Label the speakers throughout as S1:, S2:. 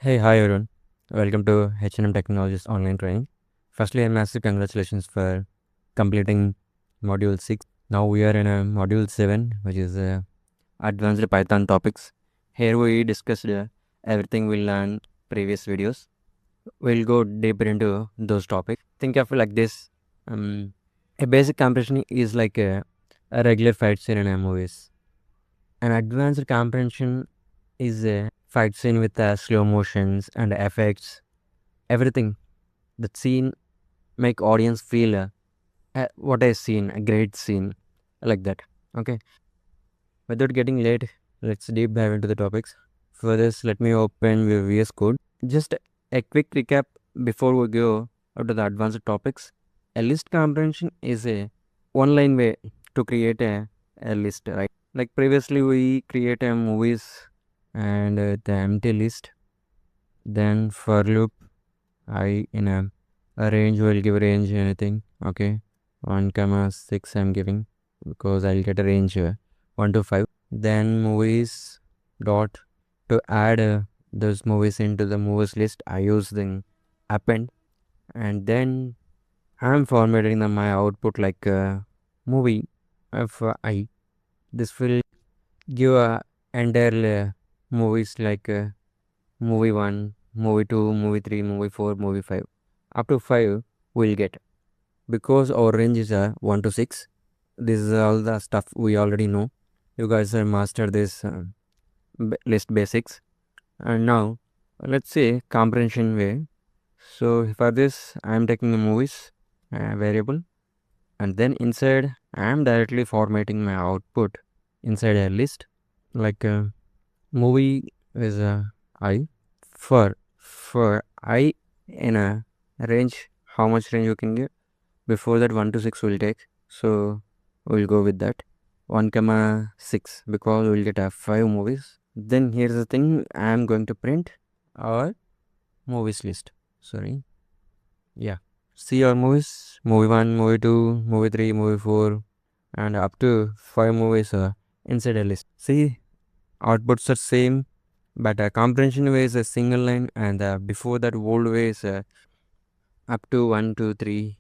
S1: Hey, hi everyone. Welcome to H&M Technologies online training. Firstly, a massive congratulations for completing module 6. Now we are in a module 7, which is advanced Python topics. Here we discussed everything we learned previous videos. We'll go deeper into those topics. Think of it like this. A basic comprehension is like a regular fight scene in a movies. An advanced comprehension is a fight scene with slow motions and effects, everything. The scene make audience feel what a scene, a great scene, like that. Okay, without getting late, let's deep dive into the topics. For this, let me open VS Code. Just a quick recap before we go out to the advanced topics. A list comprehension is a one line way to create a list, right? Like previously we create a movies and the empty list, then for loop I in a range will give range anything. Okay, 1 comma 6 I'm giving because I'll get a range 1 to 5. Then movies dot to add those movies into the movies list, I use the append, and then I'm formatting my output like movie fi. This will give a entire movies like movie 1, movie 2, movie 3, movie 4, movie 5. Up to 5 we'll get. Because our range is 1 to 6. This is all the stuff we already know. You guys have mastered this list basics. And now let's say comprehension way. So for this I am taking the movies variable, and then inside I am directly formatting my output inside a list like movie is I for I in a range. How much range you can get? Before that 1 to 6 will take, so we'll go with that 1 comma 6 because we'll get 5 movies. Then here's the thing, I am going to print our movies list. Sorry, yeah, see our movies, movie 1, movie 2, movie 3, movie 4, and up to 5 movies inside a list. See, outputs are same, but comprehension way is a single line, and before that old way is up to 1 2 3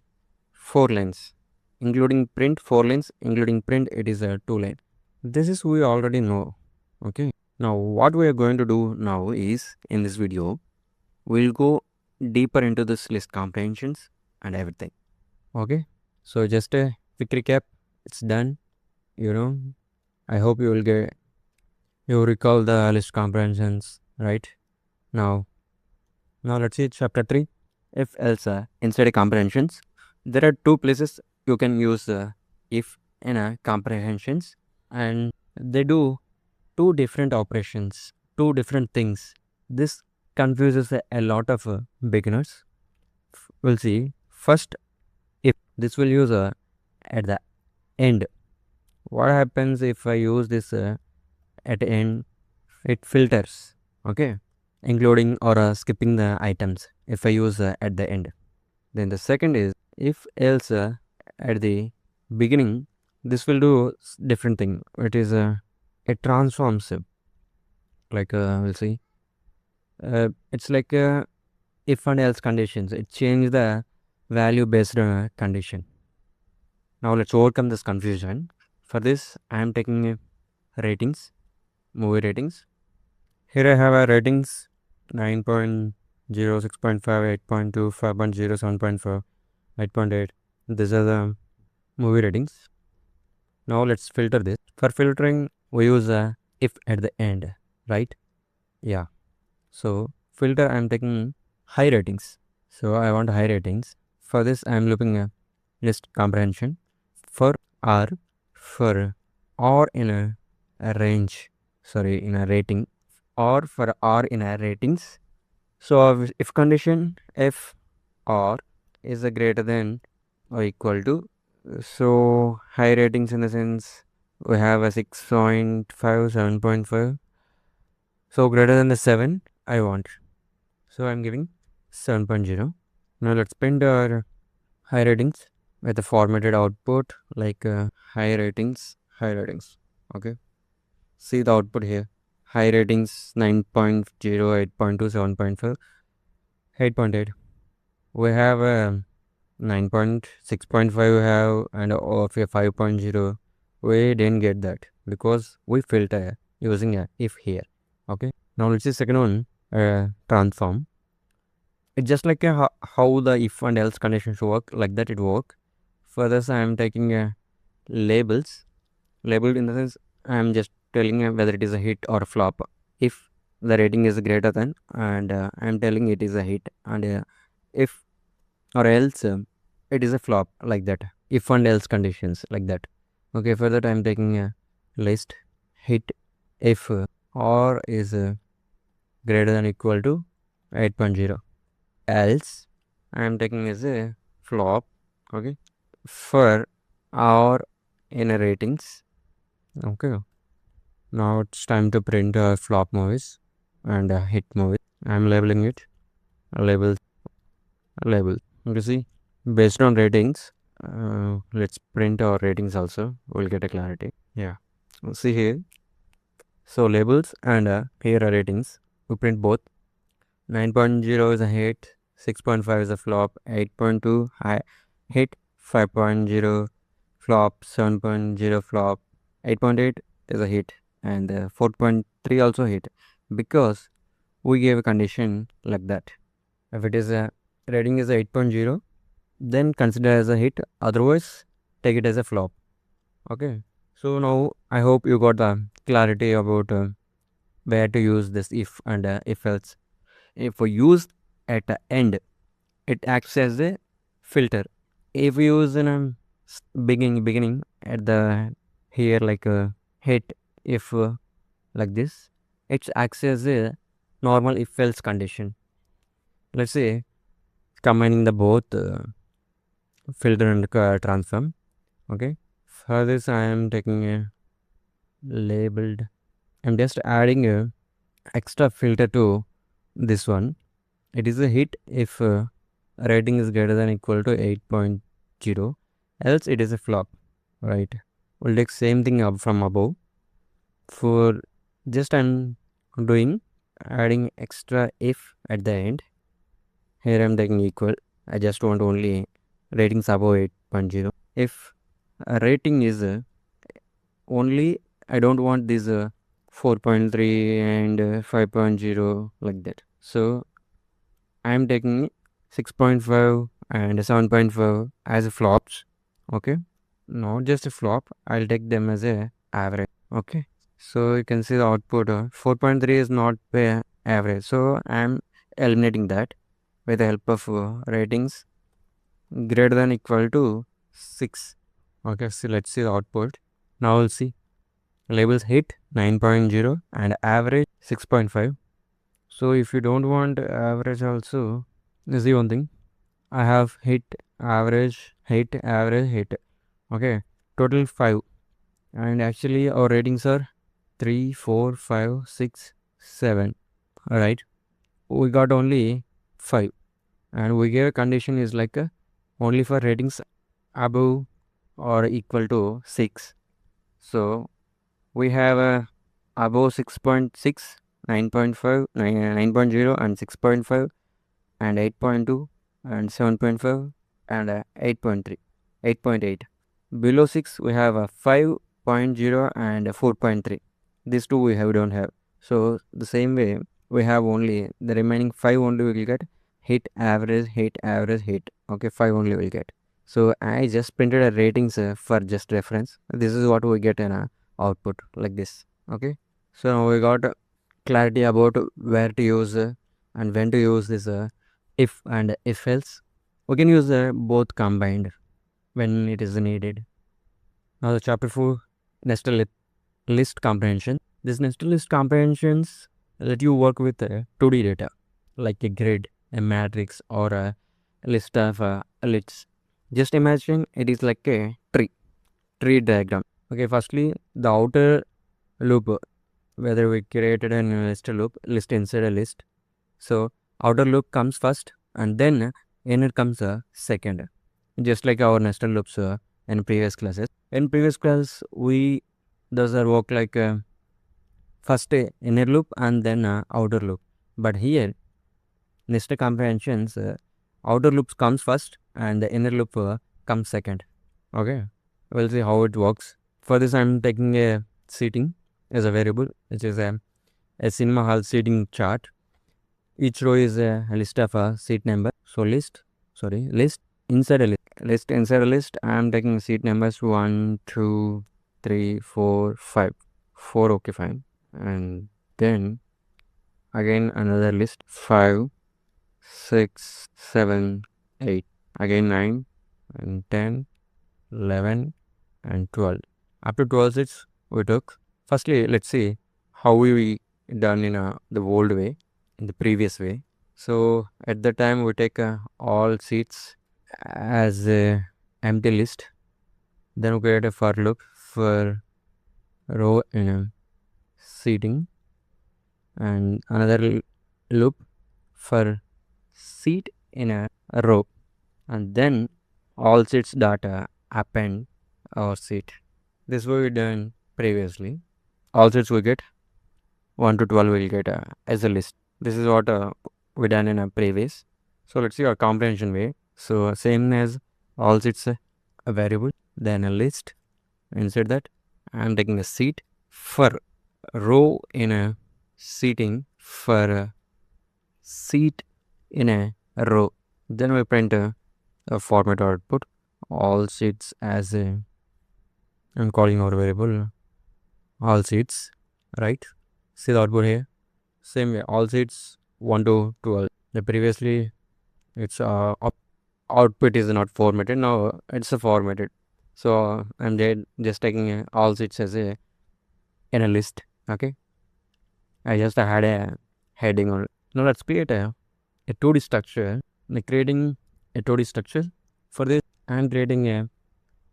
S1: 4 lines, including print 4 lines, including print it is a 2 line. This is we already know. Okay, now what we are going to do now is in this video we'll go deeper into this list comprehensions and everything. Okay, so just a quick recap, it's done. I hope you recall the list comprehensions, right? Now let's see chapter 3, if else inside comprehensions. There are two places you can use if in a comprehensions, and they do two different operations, two different things. This confuses a lot of beginners. We'll see. First, if this will use at the end. What happens if I use this at the end? It filters, okay, including or skipping the items if I use at the end. Then the second is if else at the beginning. This will do different thing. It is it transforms like we'll see. It's like if and else conditions. It change the value based condition. Now let's overcome this confusion. For this I am taking ratings, movie ratings. Here I have a ratings 9.0, 6.5, 8.2, 5.0, 7.4, 8.8. These are the movie ratings. Now let's filter this. For filtering we use if at the end, right? Yeah. So filter I am taking high ratings. So I want high ratings. For this I am looping a list comprehension for R, for R in a range, sorry, in a rating, or for R in a ratings. So if condition f R is a greater than or equal to, so high ratings in the sense we have a 6.5, 7.5. So greater than the 7 I want. So I'm giving 7.0. Now let's print our high ratings with a formatted output like high ratings. Okay. See the output here. high ratings 9.0, 8.2, 7.5, 8.8. We have 9.6.5 we have, and of a 5.0 we didn't get that because we filter using a if here. Okay, now let's see second one, transform. It's just like how the if and else conditions work, like that it work. Further, I am taking labels. Labeled in the sense I am just telling whether it is a hit or a flop. If the rating is greater than, and I am telling it is a hit, and if or else it is a flop, like that. If and else conditions, like that. Okay, for that I am taking a list hit if or is greater than equal to 8.0. Else I am taking as a flop. Okay, for or in a ratings. Okay, now it's time to print flop movies and hit movies. I'm labeling it label. You see, based on ratings, let's print our ratings also. We'll get a clarity. Yeah, see here. So labels and here are ratings. We print both. 9.0 is a hit, 6.5 is a flop, 8.2 high hit, 5.0 flop, 7.0 flop, 8.8 is a hit, and 4.3 also hit, because we gave a condition like that. If it is a rating is 8.0, then consider as a hit, otherwise take it as a flop. Okay, so now I hope you got the clarity about where to use this if and if else. If we use at the end, it acts as a filter. If we use in a beginning at the here like a hit if like this, it acts as a normal if else condition. Let's say combining the both filter and transform. Okay, for this I am taking a labeled. I'm just adding a extra filter to this one. It is a hit if rating is greater than equal to 8.0, else it is a flop, right? We'll take same thing up from above. For just I'm doing adding extra if at the end. Here I'm taking equal. I just want only ratings above 8.0. If a rating is only, I don't want this 4.3 and 5.0 like that. So I'm taking 6.5 and 7.5 as flops. Okay, not just a flop, I'll take them as a average. Okay, so you can see the output 4.3 is not average, so I'm eliminating that with the help of ratings greater than equal to 6. Okay, so let's see the output. Now we'll see labels hit 9.0 and average 6.5. So if you don't want average also, see one thing, I have hit, average, hit, average, hit. Okay, total 5. And actually our ratings are 3, 4, 5, 6, 7. Alright, we got only 5. And we gave a condition is like only for ratings above or equal to 6. So we have above 6.6, 9.5, 9.0 and 6.5 and 8.2 and 7.5 and 8.3, 8.8. Below 6 we have a 5.0 and 4.3. These two we don't have. So the same way we have only the remaining 5 only we will get hit, average, hit, average, hit. Okay, 5 only will get. So I just printed a ratings for just reference. This is what we get in a output like this. Okay, so now we got clarity about where to use and when to use this if and if else. We can use both combined when it is needed. Now the chapter 4, nested list comprehension. This nested list comprehensions let you work with 2D data like a grid, a matrix, or a list of lists. Just imagine it is like a tree diagram. Okay, firstly the outer loop, whether we created a nested list inside a list. So outer loop comes first and then inner comes second, just like our nested loops in previous classes. In previous class we those are work like first a inner loop and then outer loop. But here nested comprehensions, outer loops comes first and the inner loop comes second. Okay, we'll see how it works. For this I'm taking a seating as a variable, which is a cinema hall seating chart. Each row is a list of a seat number. So list inside a list. I'm taking seat numbers 1, 2, 3, 4, 5. 4, okay, fine. And then again another list 5, 6, 7, 8. Again 9 and 10, 11 and 12. Up to 12 seats we took. Firstly, let's see how we done in the old way, in the previous way. So at the time we take all seats as a empty list. Then we create a for loop for row in a seating and another loop for seat in a row, and then all seats data append our seat. This we done previously. All seats we get 1 to 12 will get as a list. This is what we done in a previous. So let's see our comprehension way. So same as all seats a variable, then a list. Inside that I'm taking a seat for row in a seating for a seat in a row. Then we print a format output all seats as a, I'm calling our variable all seats, right? See the output here. Same way, all seats 1 to 12. The previously its output is not formatted. Now it's a formatted. So I'm just taking all seats as a in a list. Okay, I just had a heading on it. Now let's create a 2D structure. Like creating a 2D structure. For this I'm creating a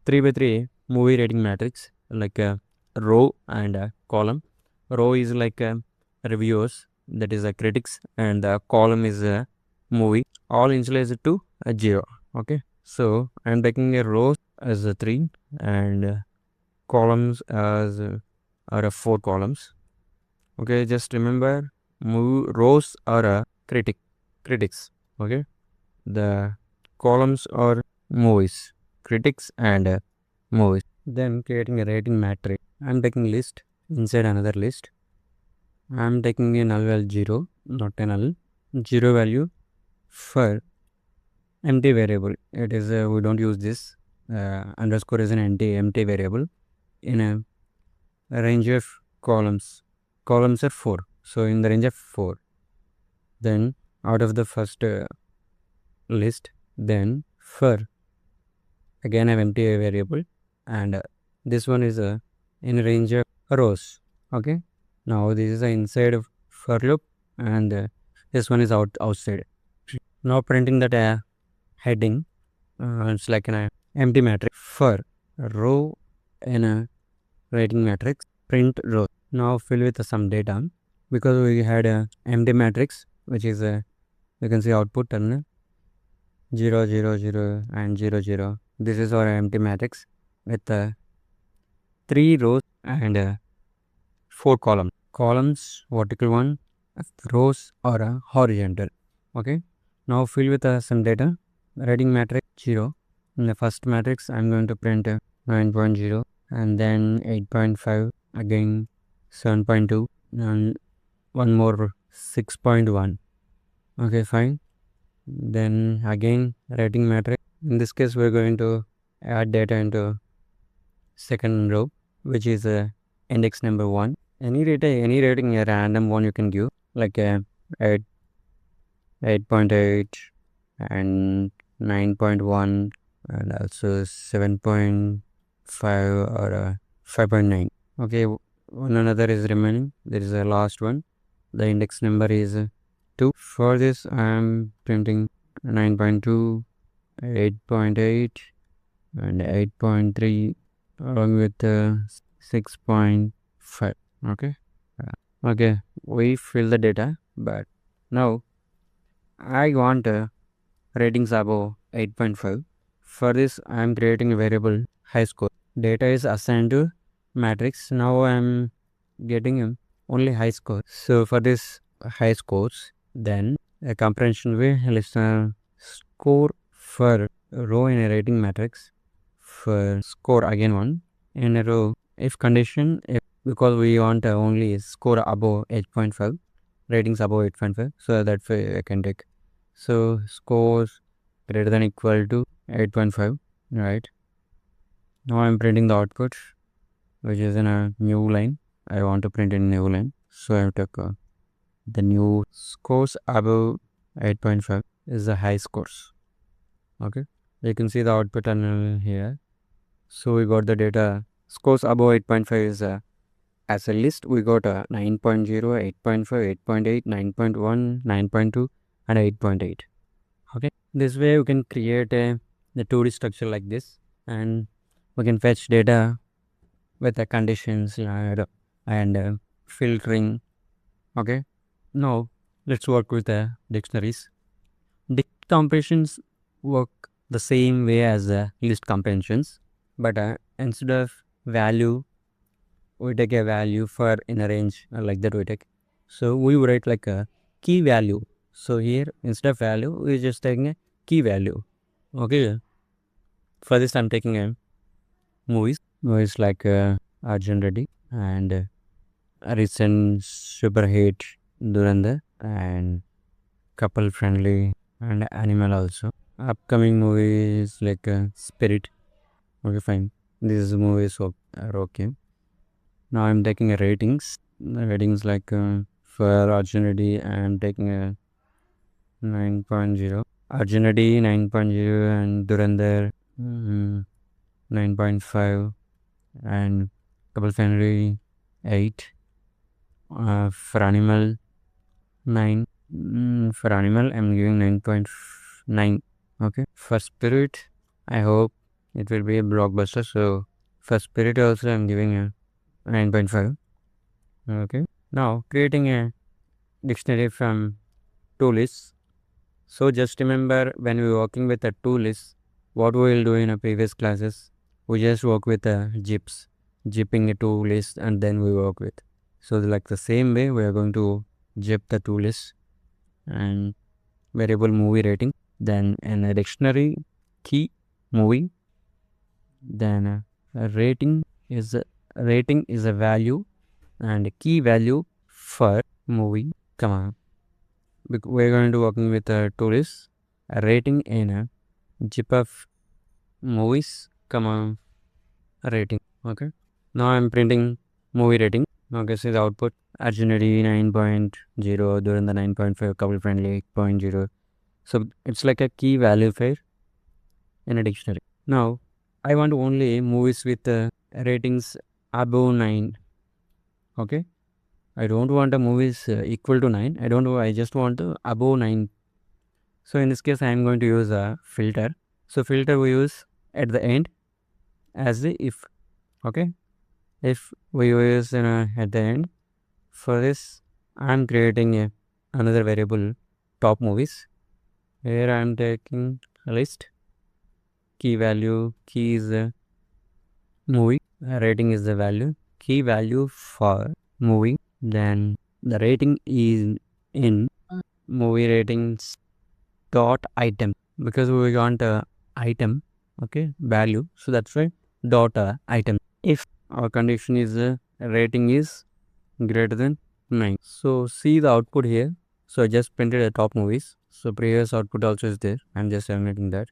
S1: 3x3 movie rating matrix, like a row and a column. Row is like reviewers, that is a critics, and the column is a movie. All initialized to a 0. Okay, so I'm taking a row as a 3 and columns as are 4 columns. Okay, just remember rows are critics. Okay, the columns are movies, critics and movies. Then creating a rating matrix. I'm taking list inside another list. I'm taking a null value 0, not a null. 0 value for empty variable. It is we don't use this. Underscore is an empty variable in a range of columns. Columns are 4. So in the range of 4. Then out of the first list, then for again I have empty variable, and this one is in range of rows. Okay, now this is inside of for loop, and this one is outside. Now printing that heading, it's like an empty matrix for row in a rating matrix, print row. Now fill with some data, because we had a empty matrix, which is you can see output and 0 0 0 and 0 0. This is our empty matrix with 3 rows and 4 columns. Columns vertical one, rows are horizontal. Okay, now fill with some data. Rating matrix 0. In the first matrix I'm going to print 9.0 and then 8.5, again 7.2 and one more 6.1. Okay, fine. Then again rating matrix. In this case we're going to add data into second row, which is index number 1. Any rating a random one you can give, like 8, 8.8 and 9.1 and also 7.5 or 5.9. Okay, one another is remaining. There is a last one. The index number is 2. For this I am printing 9.2, 8.8 and 8.3 along with 6.5. Okay, okay, we fill the data, but now I want ratings above 8.5. For this I am creating a variable high score. Data is assigned to matrix. Now I am getting only high score. So for this high scores, then a comprehension way list a score for row in a rating matrix. For score again one in a row if condition, if because we want only score above 8.5, ratings above 8.5, so that way I can take. So scores greater than equal to 8.5, right? Now I'm printing the output, which is in a new line. I want to print in a new line, so I took the new scores above 8.5 is the high scores. Okay, you can see the output here. So we got the data scores above 8.5 is as a list. We got 9.0, 8.5, 8.8, 9.1, 9.2 and 8.8. Okay, this way we can create the 2D structure like this, and we can fetch data with the conditions and filtering. Okay, now let's work with the dictionaries. Dict comprehensions work the same way as the list comprehensions, but instead of value, we take a value for in a range like that we take. So we write like a key value. So here instead of value, we just taking a key value. Okay, for this I'm taking a movies like Arjun Reddy and recent super hit Durandar and couple friendly and animal also. Upcoming movies like Spirit. Okay, fine. These movies are okay. Now I'm taking a ratings. The ratings like for Arjun Reddy I'm taking a 9.0. Arjun Reddy 9.0 and Durandar 9.5 and couple friendly 8. For animal 9. For animal I'm giving 9.9. Okay, for Spirit I hope it will be a blockbuster, so for Spirit also I'm giving a 9.5. Okay, now creating a dictionary from two lists. So just remember, when we working with a two list, what we will do in a previous classes, we just work with zips, zipping a two list and then we work with. So like the same way we are going to zip the two lists and variable movie rating, then in a dictionary key movie, then rating is a value and key value for movie. Come on, we're going to working with a tourist rating in a zip of movies. Come on, rating. Okay, now I'm printing movie rating. Okay, see the output Arjunary 9.0 during the 9.5 couple friendly 8.0. So it's like a key value fair in a dictionary. Now I want only movies with ratings above 9. Okay, I don't want the movies equal to 9. I just want above 9. So in this case I am going to use a filter. So filter we use at the end as the if. Okay, if we use at the end. For this I am creating another variable top movies. Here I am taking a list. Key value, key is the movie, rating is the value, key value for movie, then the rating is in movie ratings dot item, because we want a item, okay, value, so that's why dot item. If our condition is rating is greater than 9. So see the output here. So I just printed the top movies. So previous output also is there. I'm just eliminating that.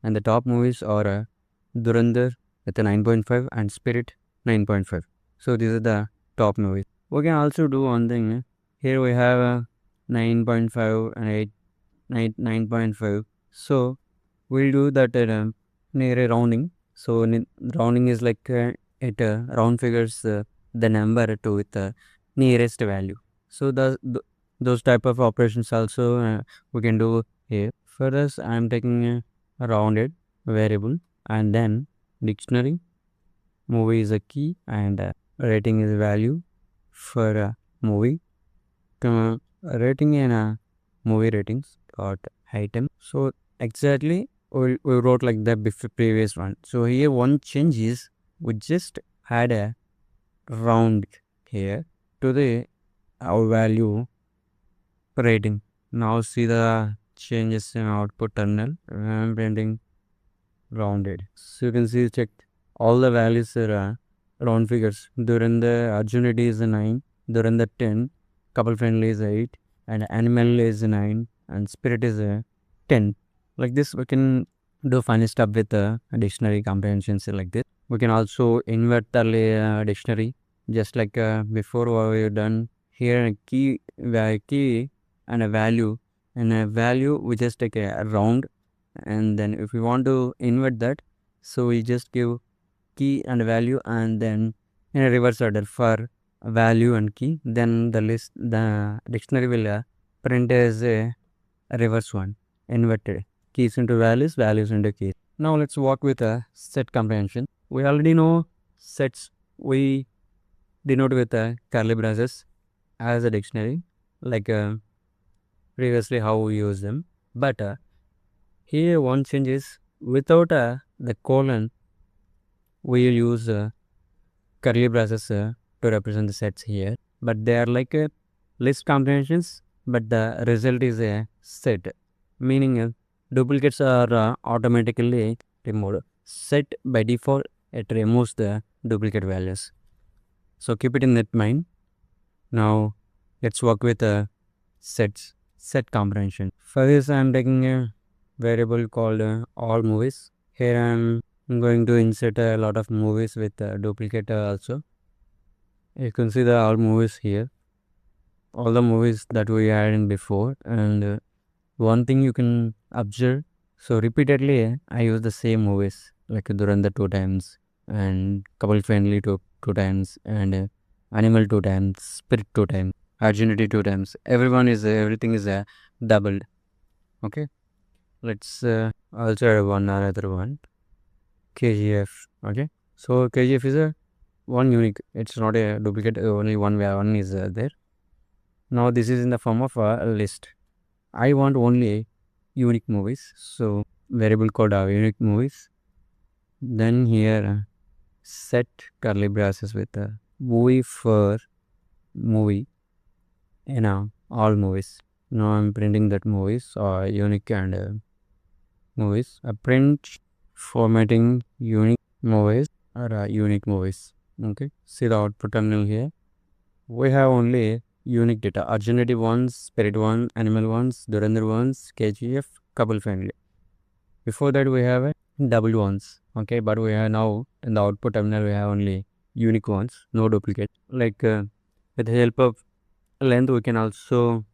S1: And the top movies are Durandar with a 9.5 and Spirit 9.5. So these are the top movies. We can also do one thing. Here we have 9.5 and 8, 9.5. So we'll do that near a rounding. So rounding is like it round figures the number to with the nearest value. So those type of operations also we can do here. For this I am taking a rounded variable and then dictionary movie is a key and rating is a value for a movie. Rating and movie ratings got item. So exactly we wrote like the previous one. So here one change is we just add a round here to the our value rating. Now see the changes in output terminal. I'm printing rounded. So you can see check all the values are round figures. During the Arjunity is 9, during the 10, couple friendly is 8, and animal is 9, and spirit is 10. Like this, we can do funny stuff with dictionary comprehensions like this. We can also invert the dictionary, just like before what we've done. Here a key and a value, and a value we just take a round, and then if we want to invert that, so we just give key and value, and then in a reverse order for value and key, then the dictionary will print as a reverse one, inverted, keys into values, values into keys. Now let's work with a set comprehension. We already know sets we denote with curly braces as a dictionary, like previously how we use them, but here one change is without the colon we will use curly braces to represent the sets here, but they are like list comprehensions, but the result is a set, meaning duplicates are automatically removed. Set by default it removes the duplicate values, so keep it in that mind. Now let's work with set comprehension. For this I am taking a variable called all movies. Here I am going to insert a lot of movies with duplicate also. You can see the all movies here, all the movies that we had in before, and one thing you can observe, so repeatedly I use the same movies, like Duranda 2 times, and couple friendly two times, and animal 2 times, spirit 2 times, Arjunity 2 times. Everything is doubled. Okay, let's also add another one, KGF. Okay, so KGF is a one unique, it's not a duplicate, only one is there. Now this is in the form of a list. I want only unique movies, so variable called unique movies. Then here set curly braces with a movie for movie, all movies. Now I'm printing that movies or unique and movies. A print formatting unique movies or unique movies. Okay, see the output terminal here. We have only unique data: Arjunity ones, spirit one, animal ones, Durandar ones, KGF, couple friendly. Before that we have a double ones. Okay, but we have now in the output terminal we have only unique ones, no duplicate. Like with the help of length we can also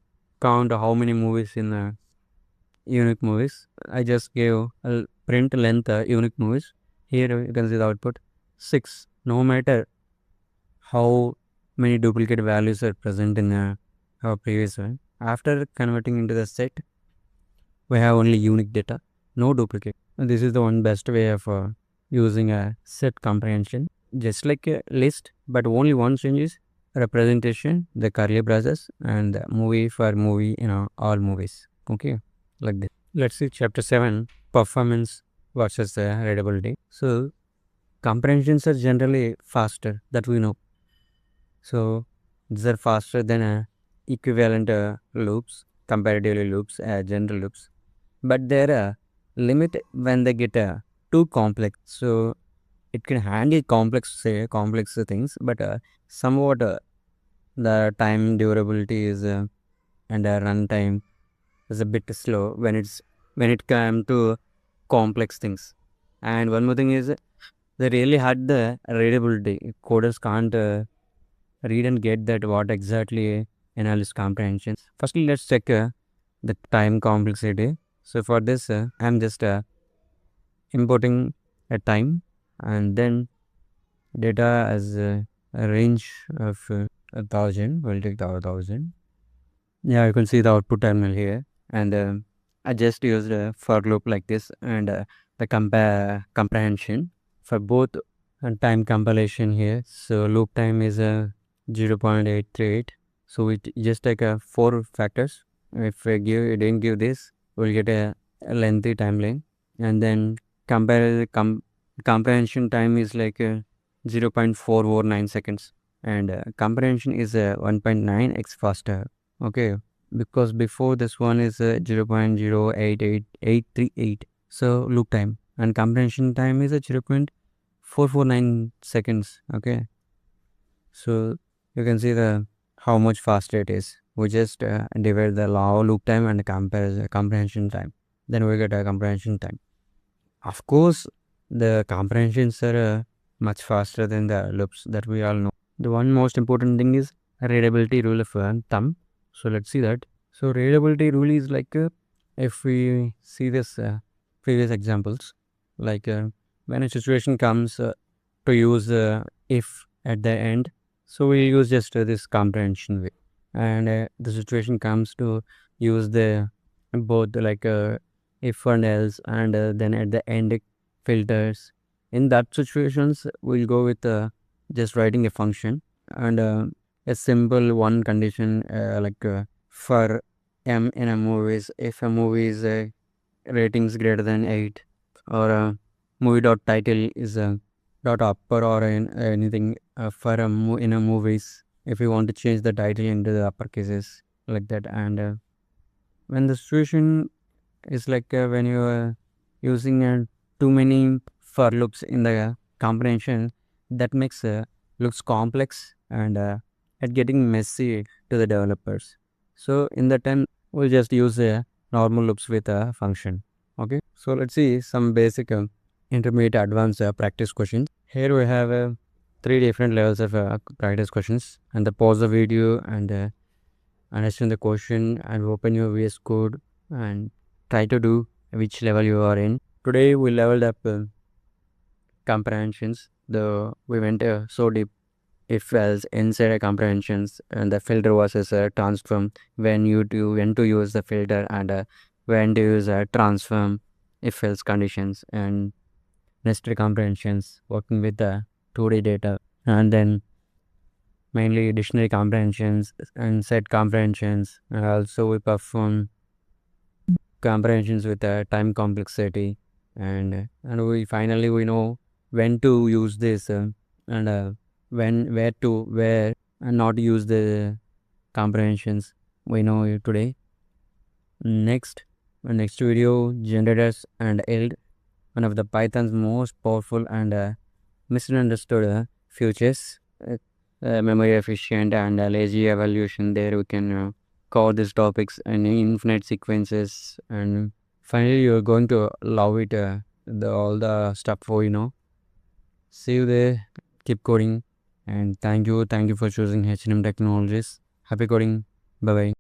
S1: count how many movies in unique movies. I just gave a print length unique movies. Here you can see the output 6. No matter how many duplicate values are present in our previous one, after converting into the set we have only unique data, no duplicate. And this is the one best way of using a set comprehension, just like a list, but only one change is representation, the curly braces, and the movie for movie, all movies. Okay, like this. Let's see chapter 7, performance versus readability. So comprehensions are generally faster, that we know. So these are faster than equivalent loops, comparatively loops, general loops, but there are limit when they get too complex. So it can handle complex things, but somewhat the time durability is and runtime is a bit slow when it comes to complex things. And one more thing is they really had the readability. Coders can't read and get that what exactly analysis comprehension. Firstly, let's check the time complexity. So for this I'm just importing a time, and then data as a range of 1000. We'll take the 1000. Yeah, you can see the output terminal here, and I just used a for loop like this, and the comprehension for both time compilation here. So loop time is 0.838. So we just take 4 factors. If we didn't give this, we'll get a lengthy timeline, and then comprehension time is like 0.449 seconds. and comprehension is 1.9x faster. Okay, because before this one is 0.088838. So loop time and comprehension time is 0.449 seconds. Okay, so you can see the how much faster it is. We just divide the raw loop time and compare the comprehension time, then we get a comprehension time. Of course, the comprehensions are much faster than the loops that we all know. The one most important thing is readability rule of thumb. So let's see that. So readability rule is like if we see this previous examples, like when a situation comes to use if at the end, so we use just this comprehension way, and the situation comes to use the both like if and else, and then at the end filters. In that situations, we'll go with just writing a function and a simple one condition like for m in a movies, if a movie is ratings greater than 8, or movie dot title is dot upper or anything for in a movies, if you want to change the title into the upper cases like that. And when the situation is like when you are using too many for loops in the comprehension, that makes looks complex and it getting messy to the developers. So in that time, we'll just use normal loops with a function. Okay, so let's see some basic intermediate advanced practice questions. Here we have 3 different levels of practice questions, and the pause the video and understand the question and open your VS Code and try to do which level you are in. Today we leveled up comprehensions. We went so deep. If else inside comprehensions, and the filter versus transform, when to use the filter, and when to use a transform, if else conditions, and nested comprehensions, working with the 2D data, and then mainly dictionary comprehensions and set comprehensions. And also we perform comprehensions with time complexity, and we finally we know when to use this and where and not use the comprehensions we know it today. Next video, generators and yield, one of the Python's most powerful and misunderstood features, memory efficient and lazy evaluation. There we can cover these topics and infinite sequences, and finally you're going to love it, all the stuff we know. See you there, keep coding, and thank you for choosing H&M Technologies. Happy coding, bye bye.